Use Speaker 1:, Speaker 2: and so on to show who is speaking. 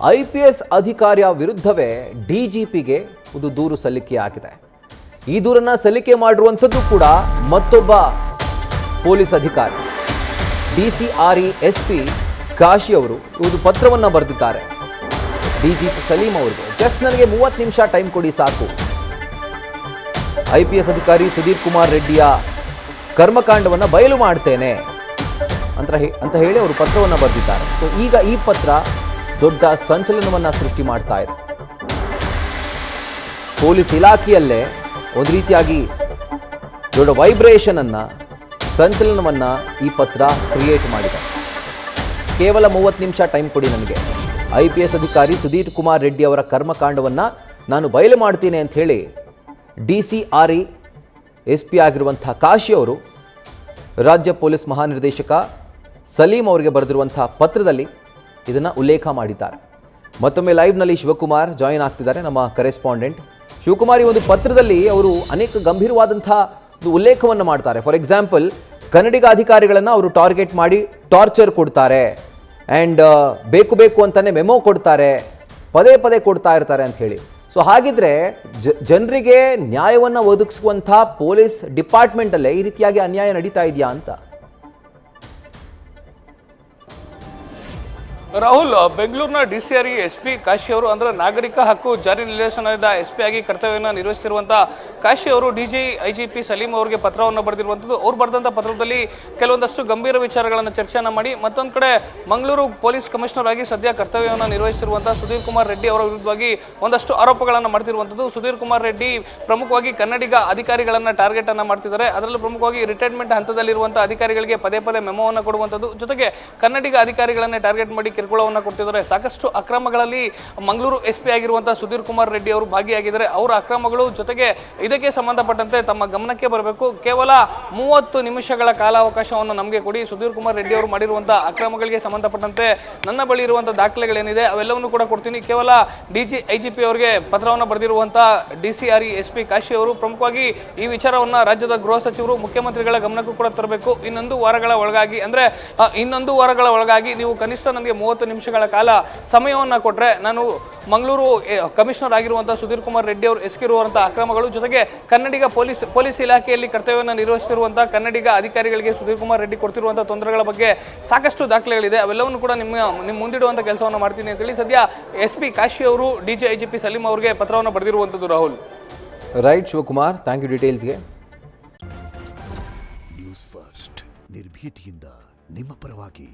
Speaker 1: IPS ಅಧಿಕಾರಿಯ ವಿರುದ್ಧವೇ DGPಗೆ ಒಂದು ದೂರು ಸಲ್ಲಿಕೆಯಾಗಿದೆ. ಈ ದೂರನ್ನ ಸಲ್ಲಿಕೆ ಮಾಡಿರುವಂಥದ್ದು ಕೂಡ ಮತ್ತೊಬ್ಬ ಪೊಲೀಸ್ ಅಧಿಕಾರಿ DCRE SP ಕಾಶಿ ಅವರು ಒಂದು ಪತ್ರವನ್ನು ಬರೆದಿದ್ದಾರೆ. DGP ಸಲೀಂ ಅವರಿಗೆ ಜಸ್ಟ್ ನನಗೆ 30 ನಿಮಿಷ ಟೈಮ್ ಕೊಡಿ ಸಾಕು. IPS ಅಧಿಕಾರಿ ಸುಧೀರ್ ಕುಮಾರ್ ರೆಡ್ಡಿಯ ಕರ್ಮಕಾಂಡವನ್ನು ಬಯಲು ಮಾಡ್ತೇನೆ ಅಂತ ಹೇಳಿ ಅವರು ಪತ್ರವನ್ನು ಬರೆದಿದ್ದಾರೆ. ಸೊ ಈಗ ಈ ಪತ್ರ ದೊಡ್ಡ ಸಂಚಲನವನ್ನು ಸೃಷ್ಟಿ ಮಾಡ್ತಾ ಇದೆ. ಪೊಲೀಸ್ ಇಲಾಖೆಯಲ್ಲೇ ಒಂದು ರೀತಿಯಾಗಿ ದೊಡ್ಡ ವೈಬ್ರೇಷನ್ ಅನ್ನ ಸಂಚಲನವನ್ನ ಈ ಪತ್ರ ಕ್ರಿಯೇಟ್ ಮಾಡಿದೆ. ಕೇವಲ 30 ನಿಮಿಷ ಟೈಮ್ ಕೊಡಿ ನನಗೆ. IPS ಅಧಿಕಾರಿ ಸುಧೀರ್ ಕುಮಾರ್ ರೆಡ್ಡಿ ಅವರ ಕರ್ಮಕಾಂಡವನ್ನು ನಾನು ಬಯಲು ಮಾಡ್ತೀನಿ ಅಂತ ಹೇಳಿ DCRE SP ಆಗಿರುವಂಥ ಕಾಶಿ ಅವರು ರಾಜ್ಯ ಪೊಲೀಸ್ ಮಹಾನಿರ್ದೇಶಕ ಸಲೀಂ ಅವರಿಗೆ ಬರೆದಿರುವಂಥ ಪತ್ರದಲ್ಲಿ ಇದನ್ನು ಉಲ್ಲೇಖ ಮಾಡಿದ್ದಾರೆ. ಮತ್ತೊಮ್ಮೆ ಲೈವ್ನಲ್ಲಿ ಶಿವಕುಮಾರ್ ಜಾಯಿನ್ ಆಗ್ತಿದ್ದಾರೆ, ನಮ್ಮ ಕರೆಸ್ಪಾಂಡೆಂಟ್. ಶಿವಕುಮಾರ್, ಈ ಒಂದು ಪತ್ರದಲ್ಲಿ ಅವರು ಅನೇಕ ಗಂಭೀರವಾದಂಥ ಉಲ್ಲೇಖವನ್ನು ಮಾಡ್ತಾರೆ. ಫಾರ್ ಎಕ್ಸಾಂಪಲ್, ಕನ್ನಡಿಗ ಅಧಿಕಾರಿಗಳನ್ನು ಅವರು ಟಾರ್ಗೆಟ್ ಮಾಡಿ ಟಾರ್ಚರ್ ಕೊಡ್ತಾರೆ ಆ್ಯಂಡ್ ಬೇಕು ಅಂತಾನೆ ಮೆಮೊ ಕೊಡ್ತಾರೆ, ಪದೇ ಪದೇ ಕೊಡ್ತಾ ಇರ್ತಾರೆ ಅಂತ ಹೇಳಿ. ಸೊ ಹಾಗಿದ್ರೆ ಜನರಿಗೆ ನ್ಯಾಯವನ್ನು ಒದಗಿಸುವಂಥ ಪೊಲೀಸ್ ಡಿಪಾರ್ಟ್ಮೆಂಟಲ್ಲೇ ಈ ರೀತಿಯಾಗಿ ಅನ್ಯಾಯ ನಡೀತಾ ಇದೆಯಾ ಅಂತ?
Speaker 2: ರಾಹುಲ್, ಬೆಂಗಳೂರಿನ DCRE SP ಕಾಶಿ ಅವರು ಅಂದ್ರೆ ನಾಗರಿಕ ಹಕ್ಕು ಜಾರಿ ನಿರ್ದೇಶನದ SP ಆಗಿ ಕರ್ತವ್ಯವನ್ನು ನಿರ್ವಹಿಸಿರುವಂತಹ ಕಾಶಿ ಅವರು IGP ಸಲೀಂ ಅವರಿಗೆ ಪತ್ರವನ್ನು ಬರೆದಿರುವಂಥದ್ದು. ಅವ್ರು ಬರೆದಂಥ ಪತ್ರದಲ್ಲಿ ಕೆಲವೊಂದಷ್ಟು ಗಂಭೀರ ವಿಚಾರಗಳನ್ನು ಚರ್ಚೆಯನ್ನು ಮಾಡಿ, ಮತ್ತೊಂದು ಕಡೆ ಮಂಗಳೂರು ಪೊಲೀಸ್ ಕಮಿಷನರ್ ಆಗಿ ಸದ್ಯ ಕರ್ತವ್ಯವನ್ನು ನಿರ್ವಹಿಸಿರುವಂತಹ ಸುಧೀರ್ ಕುಮಾರ್ ರೆಡ್ಡಿ ಅವರ ವಿರುದ್ಧವಾಗಿ ಒಂದಷ್ಟು ಆರೋಪಗಳನ್ನು ಮಾಡ್ತಿರುವಂಥದ್ದು. ಸುಧೀರ್ ಕುಮಾರ್ ರೆಡ್ಡಿ ಪ್ರಮುಖವಾಗಿ ಕನ್ನಡಿಗ ಅಧಿಕಾರಿಗಳನ್ನ ಟಾರ್ಗೆಟ್ ಅನ್ನ ಮಾಡ್ತಿದ್ದಾರೆ. ಅದರಲ್ಲೂ ಪ್ರಮುಖವಾಗಿ ರಿಟೈರ್ಮೆಂಟ್ ಹಂತದಲ್ಲಿರುವಂತಹ ಅಧಿಕಾರಿಗಳಿಗೆ ಪದೇ ಪದೇ ಮೆಮೋವನ್ನು ಕೊಡುವಂಥದ್ದು, ಜೊತೆಗೆ ಕನ್ನಡಿಗ ಅಧಿಕಾರಿಗಳನ್ನೇ ಟಾರ್ಗೆಟ್ ಮಾಡಿ ಕಿರುಕುಳವನ್ನು ಕೊಡ್ತಿದ್ದಾರೆ. ಸಾಕಷ್ಟು ಅಕ್ರಮಗಳಲ್ಲಿ ಮಂಗಳೂರು SP ಆಗಿರುವಂತಹ ಸುಧೀರ್ ಕುಮಾರ್ ರೆಡ್ಡಿ ಅವರು ಭಾಗಿಯಾಗಿದ್ದಾರೆ. ಅವರ ಅಕ್ರಮಗಳು ಜೊತೆಗೆ ಇದಕ್ಕೆ ಸಂಬಂಧಪಟ್ಟಂತೆ ತಮ್ಮ ಗಮನಕ್ಕೆ ಬರಬೇಕು. ಕೇವಲ 30 ನಿಮಿಷಗಳ ಕಾಲಾವಕಾಶವನ್ನು ನಮಗೆ ಕೊಡಿ. ಸುಧೀರ್ ಕುಮಾರ್ ರೆಡ್ಡಿ ಅವರು ಮಾಡಿರುವಂತಹ ಅಕ್ರಮಗಳಿಗೆ ಸಂಬಂಧಪಟ್ಟಂತೆ ನನ್ನ ಬಳಿ ಇರುವಂತಹ ದಾಖಲೆಗಳೇನಿದೆ ಅವೆಲ್ಲವನ್ನು ಕೂಡ ಕೊಡ್ತೀನಿ. ಕೇವಲ IGP ಅವರಿಗೆ ಪತ್ರವನ್ನು ಬರೆದಿರುವಂತಹ DCRE SP ಕಾಶಿ ಅವರು ಪ್ರಮುಖವಾಗಿ ಈ ವಿಚಾರವನ್ನ ರಾಜ್ಯದ ಗೃಹ ಸಚಿವರು ಮುಖ್ಯಮಂತ್ರಿಗಳ ಗಮನಕ್ಕೂ ಕೂಡ ತರಬೇಕು. ಇನ್ನೊಂದು ವಾರಗಳ ಒಳಗಾಗಿ ನೀವು ಕನಿಷ್ಠ ನನಗೆ 30 ನಿಮಿಷಗಳ ಕಾಲ ಸಮಯವನ್ನು ಕೊಟ್ಟರೆ ನಾನು ಮಂಗಳೂರು ಕಮಿಷನರ್ ಆಗಿರುವಂತಹ ಸುಧೀರ್ ಕುಮಾರ್ ರೆಡ್ಡಿ ಅವರು ಎಸಗಿರುವಂತಹ ಅಕ್ರಮಗಳು, ಜೊತೆಗೆ ಕನ್ನಡಿಗ ಪೊಲೀಸ್ ಇಲಾಖೆಯಲ್ಲಿ ಕರ್ತವ್ಯವನ್ನು ನಿರ್ವಹಿಸುತ್ತಿರುವಂತಹ ಕನ್ನಡಿಗ ಅಧಿಕಾರಿಗಳಿಗೆ ಸುಧೀರ್ ಕುಮಾರ್ ರೆಡ್ಡಿ ಕೊಡ್ತಿರುವಂತಹ ತೊಂದರೆಗಳ ಬಗ್ಗೆ ಸಾಕಷ್ಟು ದಾಖಲೆಗಳಿದೆ, ಅವೆಲ್ಲವನ್ನು ಕೂಡ ನಿಮ್ಮ ಮುಂದಿಡುವಂತಹ ಕೆಲಸವನ್ನು ಮಾಡ್ತೀನಿ ಅಂತೇಳಿ ಸದ್ಯ SP ಕಾಶಿ ಅವರು IGP ಸಲೀಂ ಅವರಿಗೆ ಪತ್ರವನ್ನು ಬರೆದಿರುವಂಥದ್ದು. Rahul,
Speaker 1: right Shivakumar, thank you ಡೀಟೇಲ್ಸ್ಗೆ.
Speaker 3: ನ್ಯೂಸ್ ಫಸ್ಟ್ ನಿರ್ಭೀತಿಯಿಂದ ನಿಮ್ಮ ಪರವಾಗಿ.